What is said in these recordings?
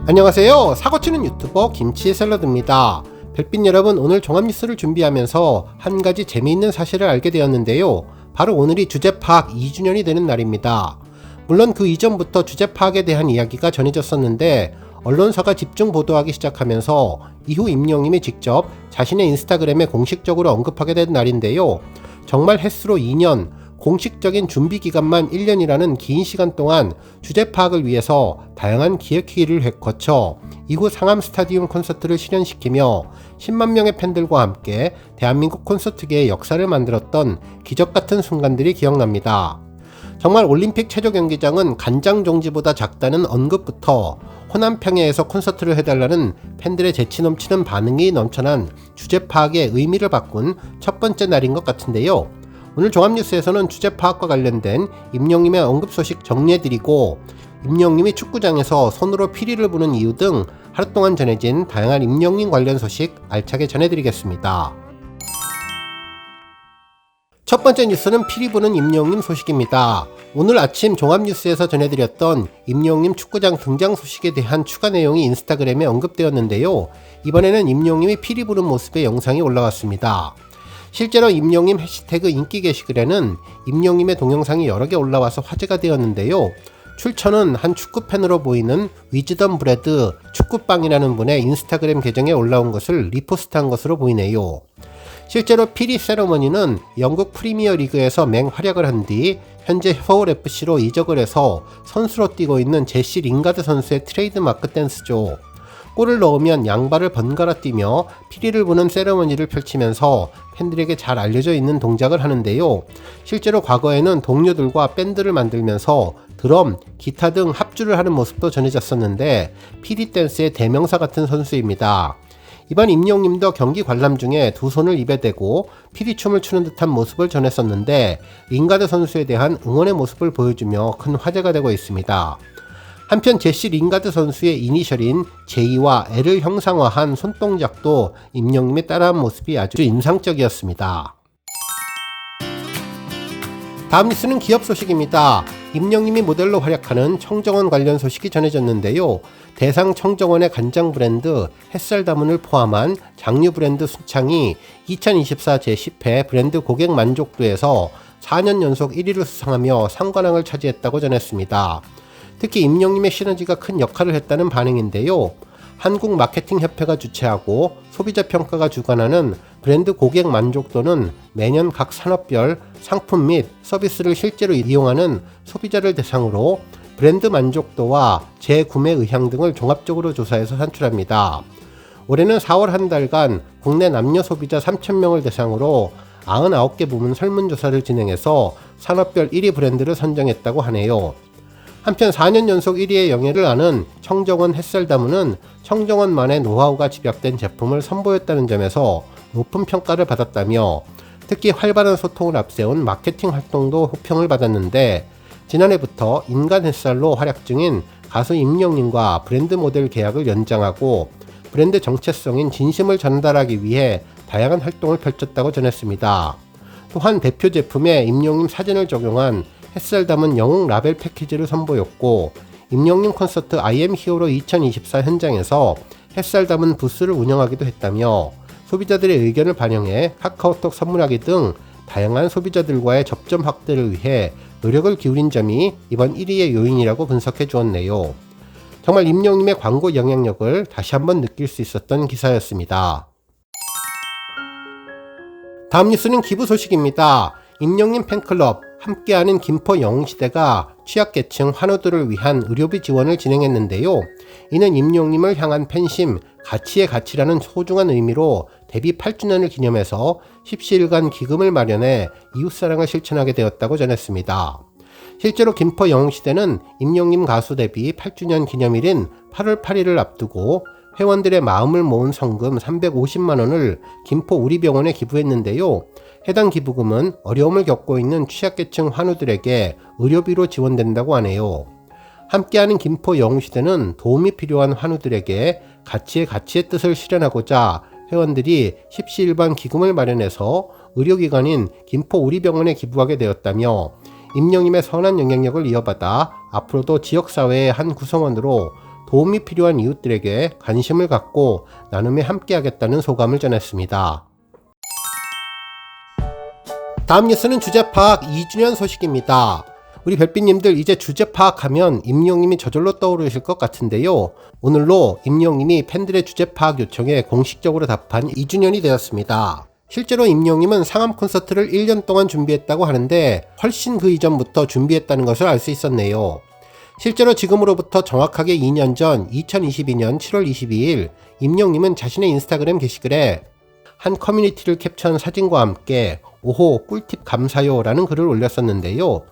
안녕하세요. 사고치는 유튜버 김치샐러드입니다. 별빛 여러분, 오늘 종합뉴스를 준비하면서 한 가지 재미있는 사실을 알게 되었는데요. 바로 오늘이 주제 파악 2주년이 되는 날입니다. 물론 그 이전부터 주제 파악에 대한 이야기가 전해졌었는데 언론사가 집중 보도하기 시작하면서 이후 임영님이 직접 자신의 인스타그램에 공식적으로 언급하게 된 날인데요. 정말 햇수로 2년, 공식적인 준비 기간만 1년이라는 긴 시간 동안 주제 파악을 위해서 다양한 기획회의를 거쳐 이후 상암 스타디움 콘서트를 실현시키며 10만 명의 팬들과 함께 대한민국 콘서트계의 역사를 만들었던 기적같은 순간들이 기억납니다. 정말 올림픽 체조 경기장은 간장 종지보다 작다는 언급부터 호남 평야에서 콘서트를 해달라는 팬들의 재치 넘치는 반응이 넘쳐난 주제 파악의 의미를 바꾼 첫 번째 날인 것 같은데요. 오늘 종합뉴스에서는 주제 파악과 관련된 임영님의 언급 소식 정리해드리고, 임영님이 축구장에서 손으로 피리를 부는 이유 등 하루 동안 전해진 다양한 임영님 관련 소식 알차게 전해드리겠습니다. 첫 번째 뉴스는 피리 부는 임영님 소식입니다. 오늘 아침 종합뉴스에서 전해드렸던 임영님 축구장 등장 소식에 대한 추가 내용이 인스타그램에 언급되었는데요. 이번에는 임영님이 피리 부는 모습의 영상이 올라왔습니다. 실제로 임영님 해시태그 인기 게시글에는 임영님의 동영상이 여러 개 올라와서 화제가 되었는데요. 출처는 한 축구팬으로 보이는 위즈덤 브레드 축구빵이라는 분의 인스타그램 계정에 올라온 것을 리포스트한 것으로 보이네요. 실제로 피리 세러머니는 영국 프리미어 리그에서 맹활약을 한 뒤 현재 서울FC로 이적을 해서 선수로 뛰고 있는 제시 링가드 선수의 트레이드 마크 댄스죠. 골을 넣으면 양발을 번갈아 뛰며 피리를 부는 세레머니를 펼치면서 팬들에게 잘 알려져 있는 동작을 하는데요. 실제로 과거에는 동료들과 밴드를 만들면서 드럼, 기타 등 합주를 하는 모습도 전해졌었는데 피리 댄스의 대명사 같은 선수입니다. 이번 임영님도 경기 관람 중에 두 손을 입에 대고 피리춤을 추는 듯한 모습을 전했었는데 링가드 선수에 대한 응원의 모습을 보여주며 큰 화제가 되고 있습니다. 한편 제시 링가드 선수의 이니셜인 J와 L을 형상화한 손동작도 임영님이 따라한 모습이 아주 인상적이었습니다. 다음 뉴스는 기업 소식입니다. 임영님이 모델로 활약하는 청정원 관련 소식이 전해졌는데요. 대상 청정원의 간장 브랜드 햇살다문을 포함한 장류 브랜드 순창이 2024 제10회 브랜드 고객 만족도에서 4년 연속 1위를 수상하며 상관왕을 차지했다고 전했습니다. 특히 임영님의 시너지가 큰 역할을 했다는 반응인데요. 한국마케팅협회가 주최하고 소비자평가가 주관하는 브랜드 고객 만족도는 매년 각 산업별 상품 및 서비스를 실제로 이용하는 소비자를 대상으로 브랜드 만족도와 재구매 의향 등을 종합적으로 조사해서 산출합니다. 올해는 4월 한 달간 국내 남녀 소비자 3,000명을 대상으로 99개 부문 설문조사를 진행해서 산업별 1위 브랜드를 선정했다고 하네요. 한편 4년 연속 1위의 영예를 아는 청정원 햇살다문은 청정원만의 노하우가 집약된 제품을 선보였다는 점에서 높은 평가를 받았다며, 특히 활발한 소통을 앞세운 마케팅 활동도 호평을 받았는데, 지난해부터 인간 햇살로 활약 중인 가수 임영님과 브랜드 모델 계약을 연장하고 브랜드 정체성인 진심을 전달하기 위해 다양한 활동을 펼쳤다고 전했습니다. 또한 대표 제품에 임영님 사진을 적용한 햇살 담은 영웅 라벨 패키지를 선보였고, 임영님 콘서트 I am 히어로 2024 현장에서 햇살 담은 부스를 운영하기도 했다며, 소비자들의 의견을 반영해 카카오톡 선물하기 등 다양한 소비자들과의 접점 확대를 위해 노력을 기울인 점이 이번 1위의 요인이라고 분석해 주었네요. 정말 임영님의 광고 영향력을 다시 한번 느낄 수 있었던 기사였습니다. 다음 뉴스는 기부 소식입니다. 임영님 팬클럽 함께하는 김포 영웅시대가 취약계층 환우들을 위한 의료비 지원을 진행했는데요. 이는 임영님을 향한 팬심, 가치의 가치라는 소중한 의미로 데뷔 8주년을 기념해서 10시일간 기금을 마련해 이웃사랑을 실천하게 되었다고 전했습니다. 실제로 김포 영웅시대는 임영님 가수 데뷔 8주년 기념일인 8월 8일을 앞두고 회원들의 마음을 모은 성금 350만원을 김포 우리병원에 기부했는데요. 해당 기부금은 어려움을 겪고 있는 취약계층 환우들에게 의료비로 지원된다고 하네요. 함께하는 김포 영웅시대는 도움이 필요한 환우들에게 가치의 뜻을 실현하고자 회원들이 십시일반 기금을 마련해서 의료기관인 김포 우리병원에 기부하게 되었다며, 임영님의 선한 영향력을 이어받아 앞으로도 지역사회의 한 구성원으로 도움이 필요한 이웃들에게 관심을 갖고 나눔에 함께하겠다는 소감을 전했습니다. 다음 뉴스는 주제 파악 2주년 소식입니다. 우리 별빛님들 이제 주제 파악하면 임영님이 저절로 떠오르실 것 같은데요. 오늘로 임영님이 팬들의 주제 파악 요청에 공식적으로 답한 2주년이 되었습니다. 실제로 임영님은 상암 콘서트를 1년 동안 준비했다고 하는데 훨씬 그 이전부터 준비했다는 것을 알 수 있었네요. 실제로 지금으로부터 정확하게 2년 전 2022년 7월 22일 임영님은 자신의 인스타그램 게시글에 한 커뮤니티를 캡처한 사진과 함께 오호 꿀팁 감사요 라는 글을 올렸었는데요.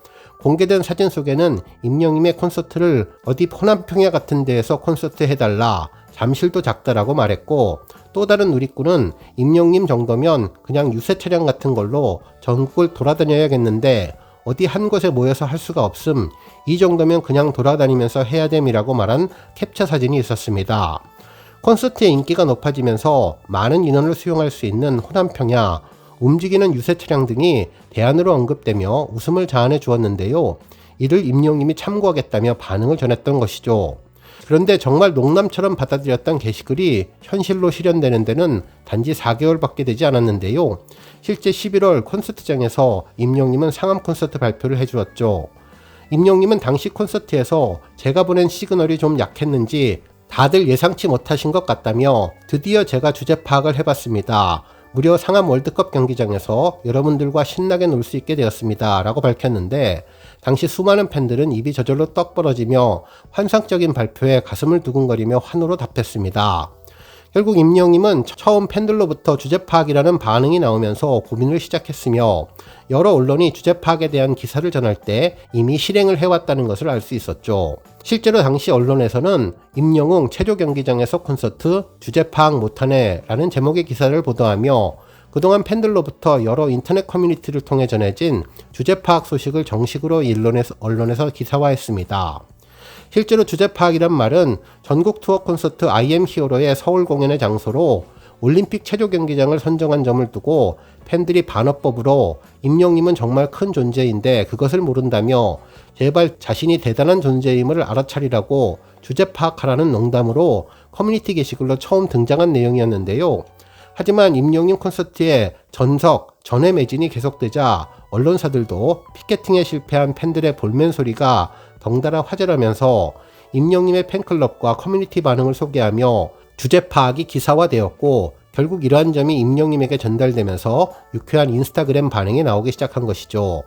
공개된 사진 속에는 임영님의 콘서트를 어디 호남평야 같은 데에서 콘서트 해달라, 잠실도 작다라고 말했고, 또 다른 누리꾼은 임영님 정도면 그냥 유세 차량 같은 걸로 전국을 돌아다녀야겠는데 어디 한 곳에 모여서 할 수가 없음, 이 정도면 그냥 돌아다니면서 해야 됨이라고 말한 캡처 사진이 있었습니다. 콘서트의 인기가 높아지면서 많은 인원을 수용할 수 있는 호남평야, 움직이는 유세 차량 등이 대안으로 언급되며 웃음을 자아내 주었는데요. 이를 임영님이 참고하겠다며 반응을 전했던 것이죠. 그런데 정말 농담처럼 받아들였던 게시글이 현실로 실현되는 데는 단지 4개월밖에 되지 않았는데요. 실제 11월 콘서트장에서 임영님은 상암 콘서트 발표를 해주었죠. 임영님은 당시 콘서트에서 제가 보낸 시그널이 좀 약했는지 다들 예상치 못하신 것 같다며 드디어 제가 주제 파악을 해봤습니다. 무려 상암 월드컵 경기장에서 여러분들과 신나게 놀 수 있게 되었습니다. 라고 밝혔는데 당시 수많은 팬들은 입이 저절로 떡 벌어지며 환상적인 발표에 가슴을 두근거리며 환호로 답했습니다. 결국 임영님은 처음 팬들로부터 주제 파악이라는 반응이 나오면서 고민을 시작했으며 여러 언론이 주제 파악에 대한 기사를 전할 때 이미 실행을 해왔다는 것을 알 수 있었죠. 실제로 당시 언론에서는 임영웅 체조 경기장에서 콘서트 주제 파악 못하네 라는 제목의 기사를 보도하며 그동안 팬들로부터 여러 인터넷 커뮤니티를 통해 전해진 주제 파악 소식을 정식으로 언론에서 기사화했습니다. 실제로 주제 파악이란 말은 전국 투어 콘서트 I am 히어로의 서울 공연의 장소로 올림픽 체조 경기장을 선정한 점을 두고 팬들이 반어법으로 임영님은 정말 큰 존재인데 그것을 모른다며 제발 자신이 대단한 존재임을 알아차리라고 주제 파악하라는 농담으로 커뮤니티 게시글로 처음 등장한 내용이었는데요. 하지만 임영님 콘서트의 전회 매진이 계속되자 언론사들도 피켓팅에 실패한 팬들의 볼멘 소리가 덩달아 화제라면서 임영님의 팬클럽과 커뮤니티 반응을 소개하며 주제 파악이 기사화되었고 결국 이러한 점이 임영님에게 전달되면서 유쾌한 인스타그램 반응이 나오기 시작한 것이죠.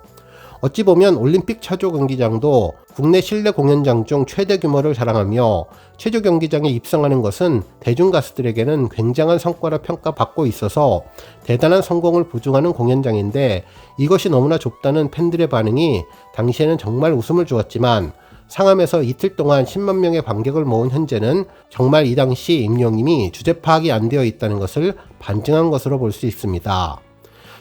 어찌 보면 올림픽 체조 경기장도 국내 실내 공연장 중 최대 규모를 자랑하며 체조 경기장에 입성하는 것은 대중 가수들에게는 굉장한 성과라 평가받고 있어서 대단한 성공을 보증하는 공연장인데 이것이 너무나 좁다는 팬들의 반응이 당시에는 정말 웃음을 주었지만 상암에서 이틀 동안 10만 명의 관객을 모은 현재는 정말 이 당시 임영님이 주제 파악이 안 되어 있다는 것을 반증한 것으로 볼 수 있습니다.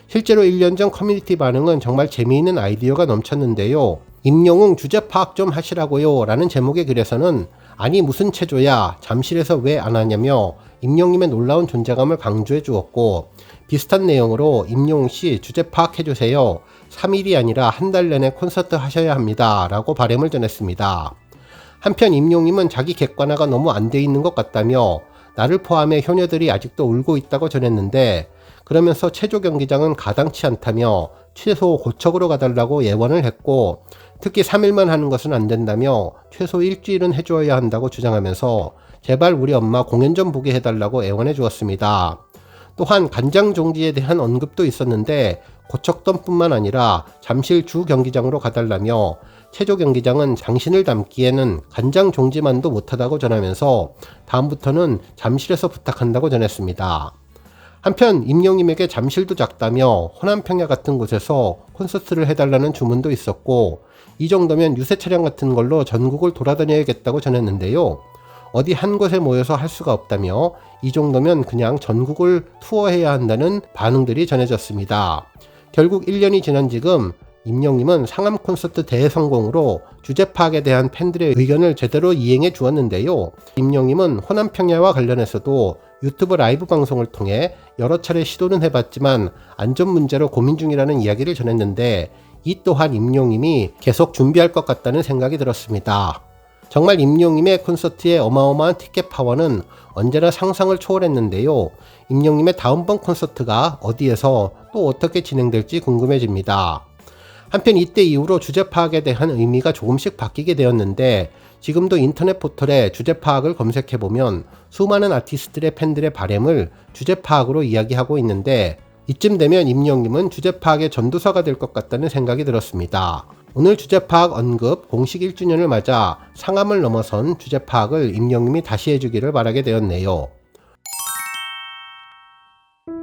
실제로 1년 전 커뮤니티 반응은 정말 재미있는 아이디어가 넘쳤는데요. 임영웅 주제 파악 좀 하시라고요 라는 제목의 글에서는 아니 무슨 체조야 잠실에서 왜 안 하냐며 임영님의 놀라운 존재감을 강조해 주었고 비슷한 내용으로 임영웅씨 주제 파악해주세요. 3일이 아니라 한 달 내내 콘서트 하셔야 합니다 라고 바람을 전했습니다. 한편 임영님은 자기 객관화가 너무 안 돼 있는 것 같다며 나를 포함해 효녀들이 아직도 울고 있다고 전했는데 그러면서 체조 경기장은 가당치 않다며 최소 고척으로 가달라고 예원을 했고 특히 3일만 하는 것은 안 된다며 최소 일주일은 해줘야 한다고 주장하면서 제발 우리 엄마 공연 좀 보게 해달라고 애원해 주었습니다. 또한 간장 종지에 대한 언급도 있었는데 고척돔뿐만 아니라 잠실 주 경기장으로 가달라며 체조 경기장은 당신을 담기에는 간장 종지만도 못하다고 전하면서 다음부터는 잠실에서 부탁한다고 전했습니다. 한편 임영님에게 잠실도 작다며 호남평야 같은 곳에서 콘서트를 해달라는 주문도 있었고 이 정도면 유세 차량 같은 걸로 전국을 돌아다녀야겠다고 전했는데요. 어디 한 곳에 모여서 할 수가 없다며 이 정도면 그냥 전국을 투어해야 한다는 반응들이 전해졌습니다. 결국 1년이 지난 지금 임영님은 상암 콘서트 대성공으로 주제 파악에 대한 팬들의 의견을 제대로 이행해 주었는데요. 임영님은 호남평야와 관련해서도 유튜브 라이브 방송을 통해 여러 차례 시도는 해봤지만 안전 문제로 고민 중이라는 이야기를 전했는데 이 또한 임영님이 계속 준비할 것 같다는 생각이 들었습니다. 정말 임영님의 콘서트의 어마어마한 티켓 파워는 언제나 상상을 초월했는데요. 임영님의 다음번 콘서트가 어디에서 또 어떻게 진행될지 궁금해집니다. 한편 이때 이후로 주제 파악에 대한 의미가 조금씩 바뀌게 되었는데 지금도 인터넷 포털에 주제 파악을 검색해보면 수많은 아티스트들의 팬들의 바램을 주제 파악으로 이야기하고 있는데 이쯤 되면 임영님은 주제 파악의 전도사가 될 것 같다는 생각이 들었습니다. 오늘 주제 파악 언급 공식 1주년을 맞아 상암을 넘어선 주제 파악을 임영님이 다시 해주기를 바라게 되었네요.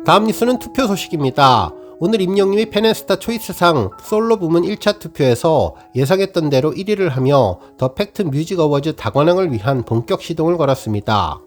다음 뉴스는 투표 소식입니다. 오늘 임영님이 팬앤스타 초이스상 솔로 부문 1차 투표에서 예상했던 대로 1위를 하며 더 팩트 뮤직 어워즈 다관왕을 위한 본격 시동을 걸었습니다.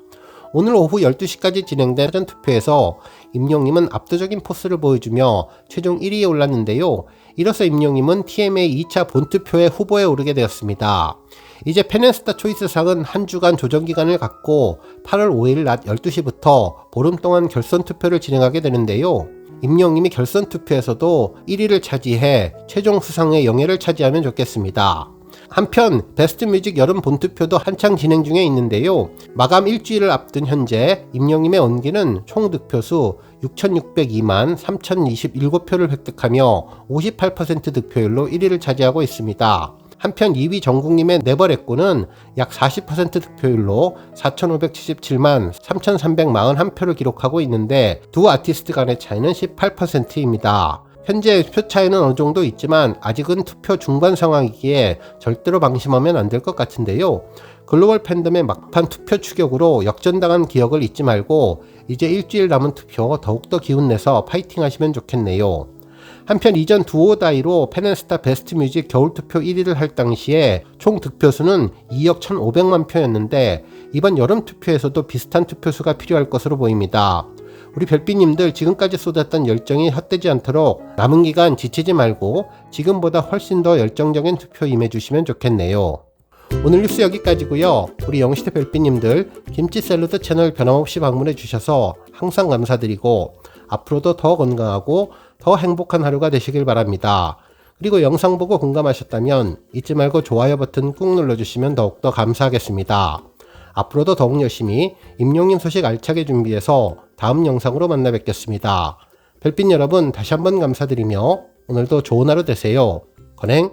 오늘 오후 12시까지 진행된 사전 투표에서 임영님은 압도적인 포스를 보여주며 최종 1위에 올랐는데요. 이로써 임영님은 TMA 2차 본투표의 후보에 오르게 되었습니다. 이제 팬앤스타 초이스상은 한 주간 조정기간을 갖고 8월 5일 낮 12시부터 보름 동안 결선 투표를 진행하게 되는데요. 임영님이 결선 투표에서도 1위를 차지해 최종 수상의 영예를 차지하면 좋겠습니다. 한편 베스트 뮤직 여름 본투표도 한창 진행 중에 있는데요. 마감 일주일을 앞둔 현재 임영님의 언기는 총 득표수 6,602만 3,027표를 획득하며 58% 득표율로 1위를 차지하고 있습니다. 한편 2위 정국님의 네버렛고는 약 40% 득표율로 4,577만 3,341표를 기록하고 있는데 두 아티스트 간의 차이는 18%입니다. 현재 표 차이는 어느 정도 있지만 아직은 투표 중반 상황이기에 절대로 방심하면 안 될 것 같은데요. 글로벌 팬덤의 막판 투표 추격으로 역전당한 기억을 잊지 말고 이제 일주일 남은 투표 더욱더 기운내서 파이팅 하시면 좋겠네요. 한편 이전 두오 다이로 팬앤스타 베스트 뮤직 겨울 투표 1위를 할 당시에 총 득표수는 2억 1,500만 표였는데 이번 여름 투표에서도 비슷한 투표수가 필요할 것으로 보입니다. 우리 별빛님들 지금까지 쏟았던 열정이 헛되지 않도록 남은 기간 지치지 말고 지금보다 훨씬 더 열정적인 투표 임해주시면 좋겠네요. 오늘 뉴스 여기까지고요. 우리 영시대 별빛님들 김치 샐러드 채널 변함없이 방문해 주셔서 항상 감사드리고 앞으로도 더 건강하고 더 행복한 하루가 되시길 바랍니다. 그리고 영상 보고 공감하셨다면 잊지 말고 좋아요 버튼 꾹 눌러주시면 더욱더 감사하겠습니다. 앞으로도 더욱 열심히 임영님 소식 알차게 준비해서 다음 영상으로 만나 뵙겠습니다. 별빛 여러분 다시 한번 감사드리며 오늘도 좋은 하루 되세요. 건행!